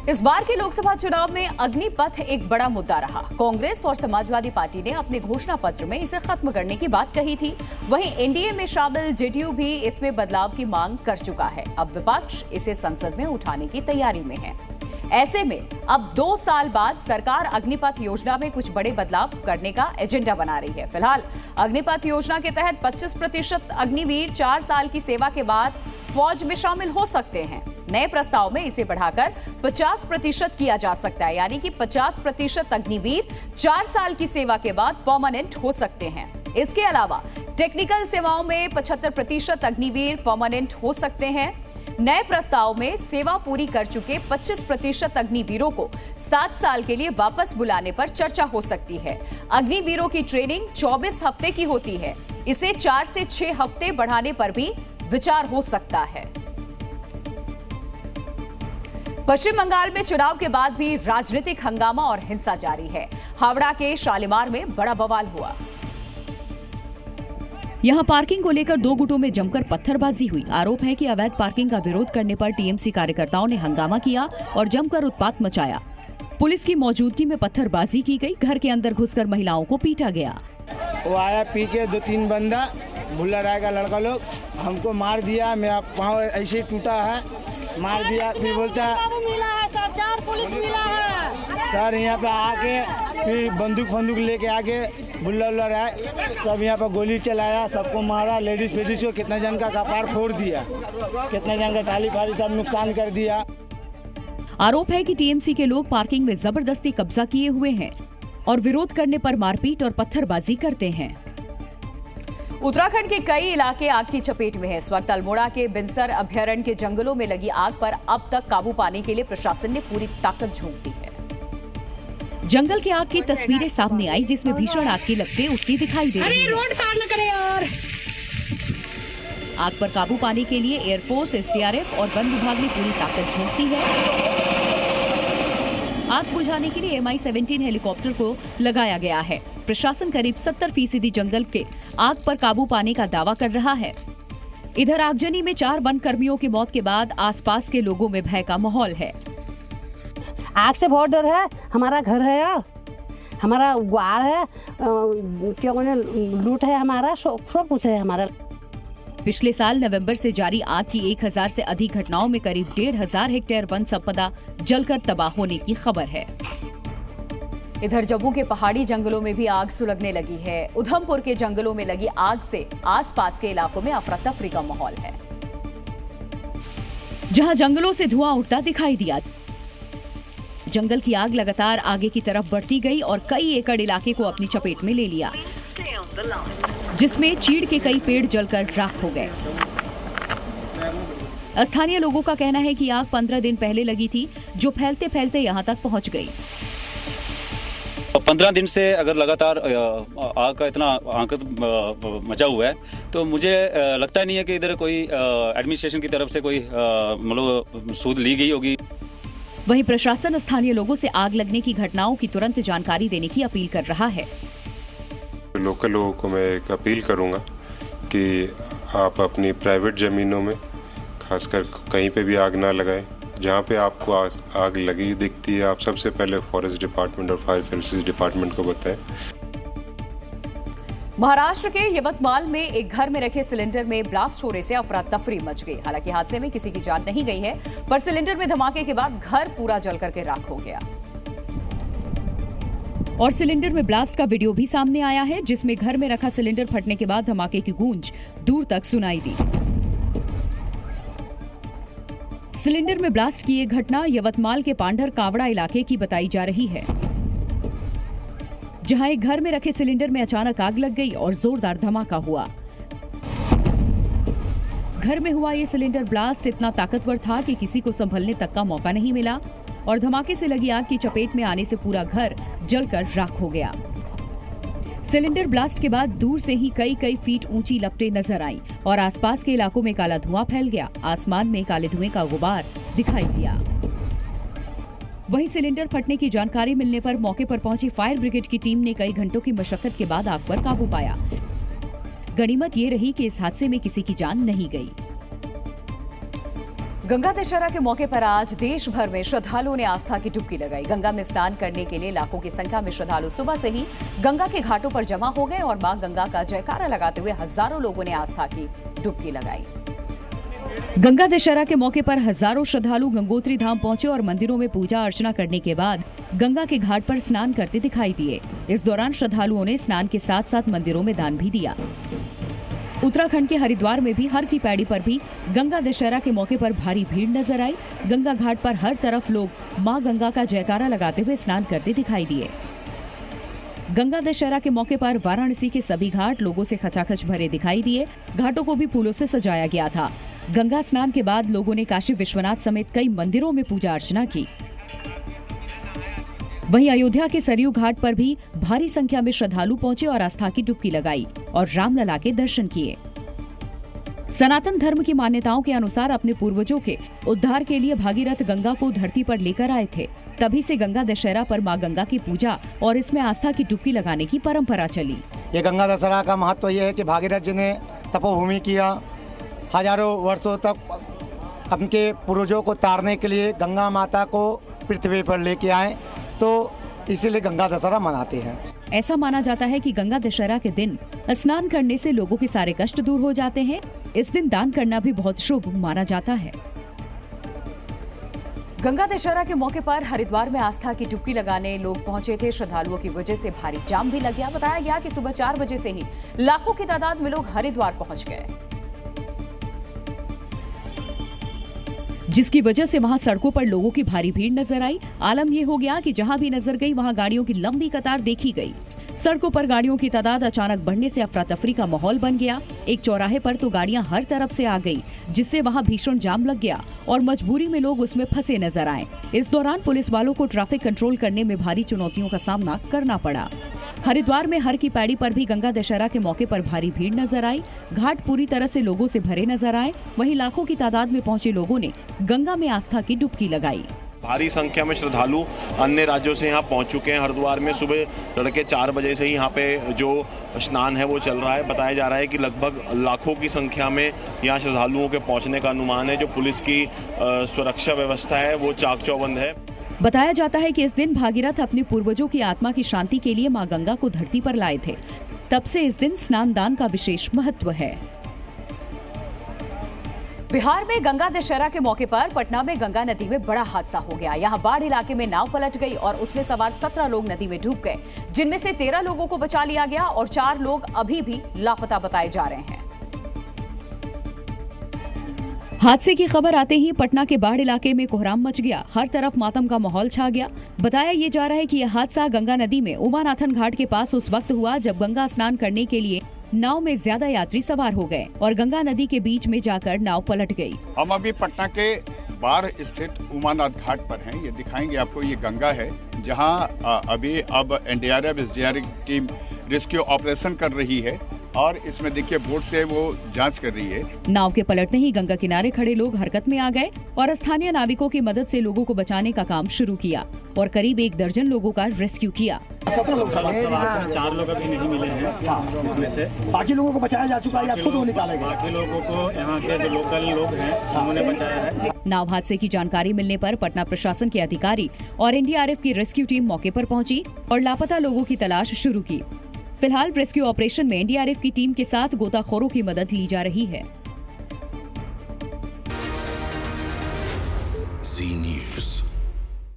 इस बार के लोकसभा चुनाव में अग्निपथ एक बड़ा मुद्दा रहा। कांग्रेस और समाजवादी पार्टी ने अपने घोषणा पत्र में इसे खत्म करने की बात कही थी। वहीं एनडीए में शामिल जेडीयू भी इसमें बदलाव की मांग कर चुका है। अब विपक्ष इसे संसद में उठाने की तैयारी में है। ऐसे में अब 2 साल बाद सरकार अग्निपथ योजना में कुछ बड़े बदलाव करने का एजेंडा बना रही है। फिलहाल अग्निपथ योजना के तहत 25% अग्निवीर 4 साल की सेवा के बाद फौज में शामिल हो सकते हैं। नए प्रस्ताव में इसे बढ़ाकर 50% किया जा सकता है, यानी कि 50% अग्निवीर 4 साल की सेवा के बाद परमानेंट हो सकते हैं। इसके अलावा टेक्निकल सेवाओं में 75% अग्निवीर परमानेंट हो सकते हैं। नए प्रस्ताव में सेवा पूरी कर चुके 25% अग्निवीरों को 7 साल के लिए वापस बुलाने पर चर्चा हो सकती है। अग्निवीरों की ट्रेनिंग 24 हफ्ते की होती है। इसे 4 से 6 हफ्ते बढ़ाने पर भी विचार हो सकता है। पश्चिम बंगाल में चुनाव के बाद भी राजनीतिक हंगामा और हिंसा जारी है। हावड़ा के शालीमार में बड़ा बवाल हुआ। यहां पार्किंग को लेकर 2 गुटों में जमकर पत्थरबाजी हुई। आरोप है कि अवैध पार्किंग का विरोध करने पर टीएमसी कार्यकर्ताओं ने हंगामा किया और जमकर उत्पात मचाया। पुलिस की मौजूदगी में पत्थरबाजी की गई। घर के अंदर घुसकर महिलाओं को पीटा गया। वो आया पी के 2-3 बंदा भुल्ला राय का लड़का लोग हमको मार दिया। मेरा पाँव ऐसे टूटा है, मार दिया। फिर बोलता है पुलिस मिला है सर यहाँ पे आके फिर बंदूक लेके आके भुल्ला राय सब यहाँ पे गोली चलाया, सबको मारा। लेडीज फेडीज को कितना जन का कपार फोड़ दिया, कितना जन का टाली फाली सब नुकसान कर दिया। आरोप है कि टीएमसी के लोग पार्किंग में जबरदस्ती कब्जा किए हुए हैं और विरोध करने पर मारपीट और पत्थरबाजी करते हैं। उत्तराखंड के कई इलाके आग की चपेट में है। इस वक्त अल्मोड़ा के बिनसर अभयारण्य के जंगलों में लगी आग पर अब तक काबू पाने के लिए प्रशासन ने पूरी ताकत झोंक दी है। जंगल की आग की तस्वीरें सामने आई, जिसमें भीषण आग की लपटें उठती दिखाई दे रही हैं। रोड पार न करे यार। आग पर काबू पाने के लिए एयरफोर्स, एसडीआरएफ और वन विभाग ने पूरी ताकत झोंक दी है। आग बुझाने के लिए MI-17 हेलीकॉप्टर को लगाया गया है। प्रशासन करीब 70% जंगल के आग पर काबू पाने का दावा कर रहा है। इधर आगजनी में 4 वन कर्मियों की मौत के बाद आसपास के लोगों में भय का माहौल है। आग से बहुत डर है। हमारा घर है, हमारा ग्वाड़ है, क्यों लूट है, हमारा सब कुछ है हमारा। पिछले साल नवंबर से जारी आग की 1000 से अधिक घटनाओं में करीब 1500 हेक्टेयर वन संपदा जलकर तबाह होने की खबर है। इधर जम्मू के पहाड़ी जंगलों में भी आग सुलगने लगी है। उधमपुर के जंगलों में लगी आग से आसपास के इलाकों में अफरा तफरी का माहौल है। जहां जंगलों से धुआं उठता दिखाई दिया, जंगल की आग लगातार आगे की तरफ बढ़ती गई और कई एकड़ इलाके को अपनी चपेट में ले लिया, जिसमें चीड़ के कई पेड़ जलकर राख हो गए। स्थानीय लोगों का कहना है कि आग 15 दिन पहले लगी थी, जो फैलते फैलते यहां तक पहुंच गई। 15 दिन से अगर लगातार आग का इतना आंकत मचा हुआ है, तो मुझे लगता नहीं है कि इधर कोई एडमिनिस्ट्रेशन की तरफ से कोई मतलब सूद ली गई होगी। वहीं प्रशासन स्थानीय लोगों से आग लगने की घटनाओं की तुरंत जानकारी देने की अपील कर रहा है। लोकल लोगों को मैं एक अपील करूंगा कि आप अपनी प्राइवेट जमीनों में खासकर कहीं पे भी आग ना लगाएं। जहाँ पे आपको आग लगी दिखती है, आप सबसे पहले फॉरेस्ट डिपार्टमेंट और फायर सर्विसेज डिपार्टमेंट को बताएं। महाराष्ट्र के यवतमाल में एक घर में रखे सिलेंडर में ब्लास्ट होने से अफरा तफरी मच गई। हालांकि हादसे में किसी की जान नहीं गई है, पर सिलेंडर में धमाके के बाद घर पूरा जल करके राख हो गया। और सिलेंडर में ब्लास्ट का वीडियो भी सामने आया है, जिसमें घर में रखा सिलेंडर फटने के बाद धमाके की गूंज दूर तक सुनाई दी। सिलेंडर में ब्लास्ट की ये घटना यवतमाल के पांढर कावड़ा इलाके की बताई जा रही है, जहां एक घर में रखे सिलेंडर में अचानक आग लग गई और जोरदार धमाका हुआ। घर में हुआ ये सिलेंडर ब्लास्ट इतना ताकतवर था कि किसी को संभलने तक का मौका नहीं मिला और धमाके से लगी आग की चपेट में आने से पूरा घर जलकर राख हो गया। सिलेंडर ब्लास्ट के बाद दूर से ही कई फीट ऊंची लपटें नजर आईं और आसपास के इलाकों में काला धुआं फैल गया। आसमान में काले धुएं का गुबार दिखाई दिया। वहीं सिलेंडर फटने की जानकारी मिलने पर मौके पर पहुंची फायर ब्रिगेड की टीम ने कई घंटों की मशक्कत के बाद आग पर काबू पाया। गनीमत ये रही कि इस हादसे में किसी की जान नहीं गई। गंगा दशहरा के मौके पर आज देश भर में श्रद्धालुओं ने आस्था की डुबकी लगाई। गंगा में स्नान करने के लिए लाखों की संख्या में श्रद्धालु सुबह से ही गंगा के घाटों पर जमा हो गए और मां गंगा का जयकारा लगाते हुए हजारों लोगों ने आस्था की डुबकी लगाई। गंगा दशहरा के मौके पर हजारों श्रद्धालु गंगोत्री धाम पहुंचे और मंदिरों में पूजा अर्चना करने के बाद गंगा के घाट पर स्नान करते दिखाई दिए। इस दौरान श्रद्धालुओं ने स्नान के साथ साथ मंदिरों में दान भी दिया। उत्तराखंड के हरिद्वार में भी हर की पैड़ी पर भी गंगा दशहरा के मौके पर भारी भीड़ नजर आई। गंगा घाट पर हर तरफ लोग मां गंगा का जयकारा लगाते हुए स्नान करते दिखाई दिए। गंगा दशहरा के मौके पर वाराणसी के सभी घाट लोगों से खचाखच भरे दिखाई दिए। घाटों को भी फूलों से सजाया गया था। गंगा स्नान के बाद लोगों ने काशी विश्वनाथ समेत कई मंदिरों में पूजा अर्चना की। वहीं अयोध्या के सरयू घाट पर भी भारी संख्या में श्रद्धालु पहुंचे और आस्था की डुबकी लगाई और रामलला के दर्शन किए। सनातन धर्म की मान्यताओं के अनुसार अपने पूर्वजों के उद्धार के लिए भागीरथ गंगा को धरती पर लेकर आए थे। तभी से गंगा दशहरा पर मां गंगा की पूजा और इसमें आस्था की डुबकी लगाने की परंपरा चली। ये गंगा दशहरा का महत्व ये है कि भागीरथ जी ने तपोभूमि किया, हजारों वर्षों तक अपने पूर्वजों को तारने के लिए गंगा माता को पृथ्वी पर लेके आए, तो इसीलिए गंगा दशहरा मनाते हैं। ऐसा माना जाता है कि गंगा दशहरा के दिन स्नान करने से लोगों के सारे कष्ट दूर हो जाते हैं। इस दिन दान करना भी बहुत शुभ माना जाता है। गंगा दशहरा के मौके पर हरिद्वार में आस्था की डुबकी लगाने लोग पहुंचे थे। श्रद्धालुओं की वजह से भारी जाम भी लग गया। बताया गया कि सुबह 4 बजे से ही लाखों की तादाद में लोग हरिद्वार पहुंच गए, जिसकी वजह से वहां सड़कों पर लोगों की भारी भीड़ नजर आई। आलम यह हो गया कि जहां भी नजर गई वहां गाड़ियों की लंबी कतार देखी गई। सड़कों पर गाड़ियों की तादाद अचानक बढ़ने से अफरा तफरी का माहौल बन गया। एक चौराहे पर तो गाड़ियां हर तरफ से आ गई, जिससे वहां भीषण जाम लग गया और मजबूरी में लोग उसमें फंसे नजर आए। इस दौरान पुलिस वालों को ट्रैफिक कंट्रोल करने में भारी चुनौतियों का सामना करना पड़ा। हरिद्वार में हर की पैड़ी पर भी गंगा दशहरा के मौके पर भारी भीड़ नजर आई। घाट पूरी तरह से लोगों से भरे नजर आए। वहीं लाखों की तादाद में पहुंचे लोगों ने गंगा में आस्था की डुबकी लगाई। भारी संख्या में श्रद्धालु अन्य राज्यों से यहाँ पहुंच चुके हैं। हरिद्वार में सुबह तड़के 4 बजे से ही यहाँ पे जो स्नान है वो चल रहा है। बताया जा रहा है कि लगभग लाखों की संख्या में यहाँ श्रद्धालुओं के पहुंचने का अनुमान है। जो पुलिस की सुरक्षा व्यवस्था है वो चाक चौबंद है। बताया जाता है कि इस दिन भागीरथ अपने पूर्वजों की आत्मा की शांति के लिए मां गंगा को धरती पर लाए थे। तब से इस दिन स्नान दान का विशेष महत्व है। बिहार में गंगा दशहरा के मौके पर पटना में गंगा नदी में बड़ा हादसा हो गया। यहाँ बाढ़ इलाके में नाव पलट गई और उसमें सवार 17 लोग नदी में डूब गए, जिनमें से 13 लोगों को बचा लिया गया और 4 लोग अभी भी लापता बताए जा रहे हैं। हादसे की खबर आते ही पटना के बाढ़ इलाके में कोहराम मच गया। हर तरफ मातम का माहौल छा गया। बताया ये जा रहा है कि यह हादसा गंगा नदी में उमानाथन घाट के पास उस वक्त हुआ जब गंगा स्नान करने के लिए नाव में ज्यादा यात्री सवार हो गए और गंगा नदी के बीच में जाकर नाव पलट गई। हम अभी पटना के बाढ़ स्थित उमानाथ घाट पर हैं। ये दिखाएंगे आपको, ये गंगा है जहां अभी अब NDRF SDRF team rescue operation कर रही है और इसमें देखिए बोट से वो जांच कर रही है। नाव के पलटने ही गंगा किनारे खड़े लोग हरकत में आ गए और स्थानीय नाविकों की मदद से लोगों को बचाने का काम शुरू किया और करीब 1 दर्जन लोगों का रेस्क्यू किया। 4 लोग अभी नहीं मिले हैं, इसमें से बाकी लोगों को बचाया जा चुका है या खुद वो निकाले गए? बाकी लोगों को यहाँ के जो लोकल लोग हैं उन्होंने बचाया है। नाव हादसे की जानकारी मिलने पर पटना प्रशासन के अधिकारी और एनडीआरएफ की रेस्क्यू टीम मौके पर पहुंची और लापता लोगों की तलाश शुरू की। फिलहाल रेस्क्यू ऑपरेशन में एनडीआरएफ की टीम के साथ गोताखोरों की मदद ली जा रही है।